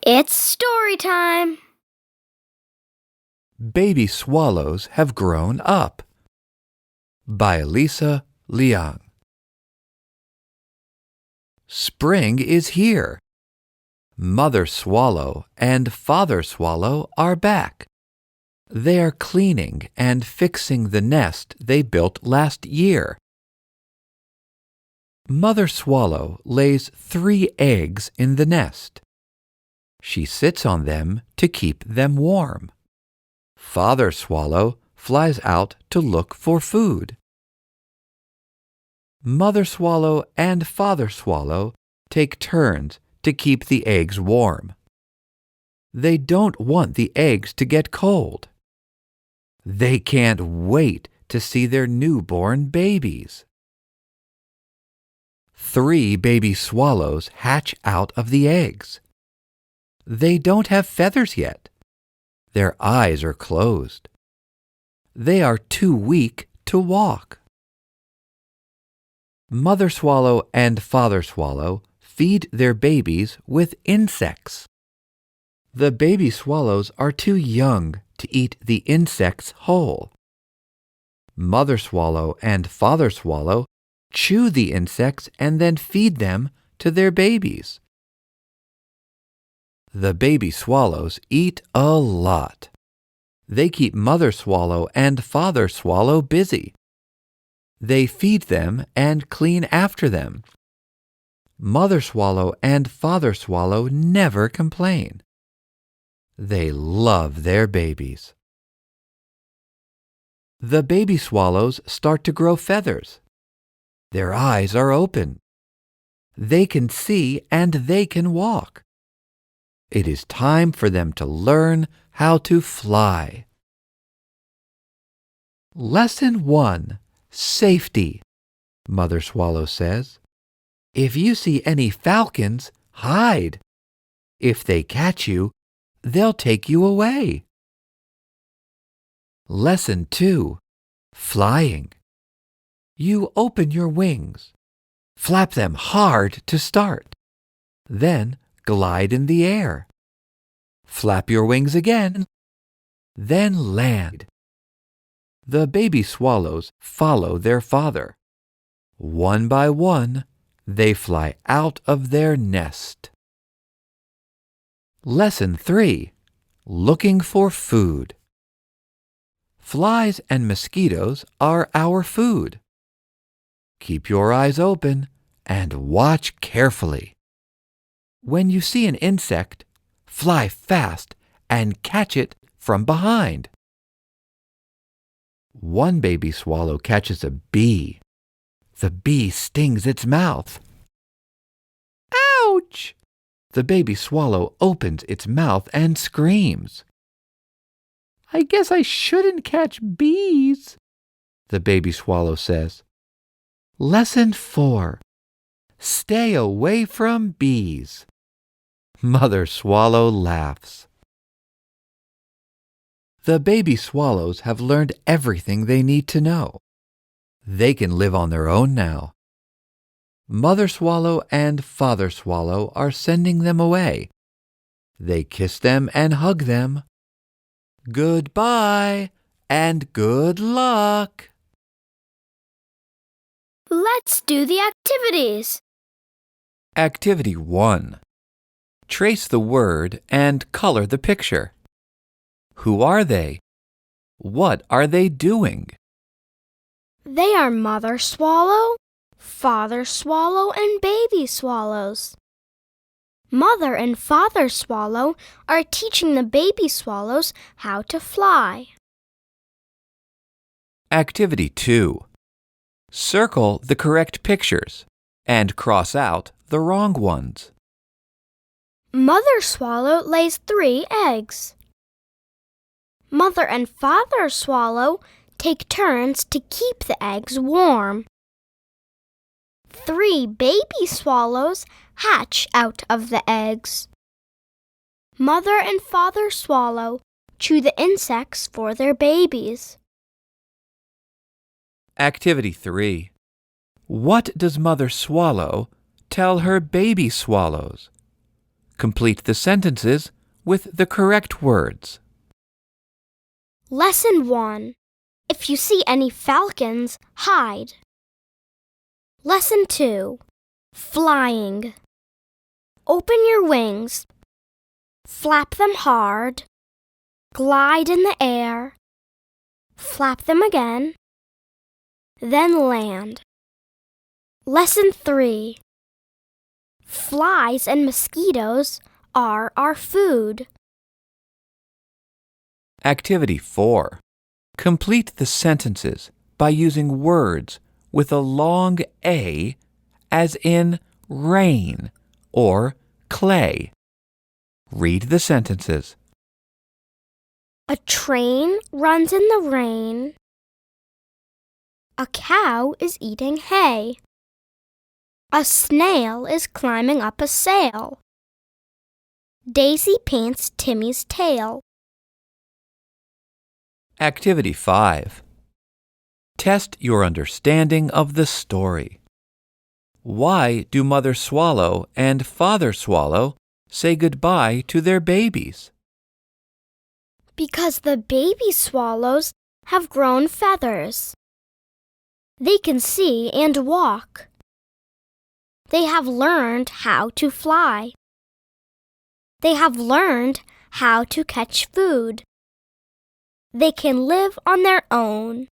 It's story time! Baby swallows have grown up. By Alyssa Liang. Spring is here. Mother swallow and father swallow are back. They are cleaning and fixing the nest they built last year. Mother swallow lays 3 eggs in the nest. She sits on them to keep them warm. Father swallow flies out to look for food. Mother swallow and father swallow take turns to keep the eggs warm. They don't want the eggs to get cold. They can't wait to see their newborn babies. 3 baby swallows hatch out of the eggs. They don't have feathers yet. Their eyes are closed. They are too weak to walk. Mother swallow and father swallow feed their babies with insects. The baby swallows are too young to eat the insects whole. Mother swallow and father swallow chew the insects and then feed them to their babies. The baby swallows eat a lot. They keep mother swallow and father swallow busy. They feed them and clean after them. Mother swallow and father swallow never complain. They love their babies. The baby swallows start to grow feathers. Their eyes are open. They can see and they can walk. It is time for them to learn how to fly. Lesson 1. Safety. Mother swallow says, "If you see any falcons, hide. If they catch you, they'll take you away." Lesson 2. Flying. You open your wings. Flap them hard to start. Then glide in the air. Flap your wings again. Then land. The baby swallows follow their father. One by one, they fly out of their nest. Lesson 3. Looking for food. Flies and mosquitoes are our food. Keep your eyes open and watch carefully. When you see an insect, fly fast and catch it from behind. One baby swallow catches a bee. The bee stings its mouth. Ouch! The baby swallow opens its mouth and screams. "I guess I shouldn't catch bees," the baby swallow says. Lesson 4. Stay away from bees. Mother swallow laughs. The baby swallows have learned everything they need to know. They can live on their own now. Mother swallow and father swallow are sending them away. They kiss them and hug them. Goodbye and good luck. Let's do the activities. Activity 1. Trace the word and color the picture. Who are they? What are they doing? They are mother swallow, father swallow, and baby swallows. Mother and father swallow are teaching the baby swallows how to fly. Activity 2. Circle the correct pictures and cross out the wrong ones. Mother swallow lays 3 eggs. Mother and father swallow take turns to keep the eggs warm. 3 baby swallows hatch out of the eggs. Mother and father swallow chew the insects for their babies. Activity 3. What does mother swallow tell her baby swallows? Complete the sentences with the correct words. Lesson 1. If you see any falcons, hide. Lesson 2. Flying. Open your wings. Flap them hard. Glide in the air. Flap them again. Then land. Lesson 3. Flies and mosquitoes are our food. Activity 4. Complete the sentences by using words with a long A, as in rain or clay. Read the sentences. A train runs in the rain. A cow is eating hay. A snail is climbing up a sail. Daisy paints Timmy's tail. Activity 5. Test your understanding of the story. Why do Mother Swallow and Father Swallow say goodbye to their babies? Because the baby swallows have grown feathers. They can see and walk. They have learned how to fly. They have learned how to catch food. They can live on their own.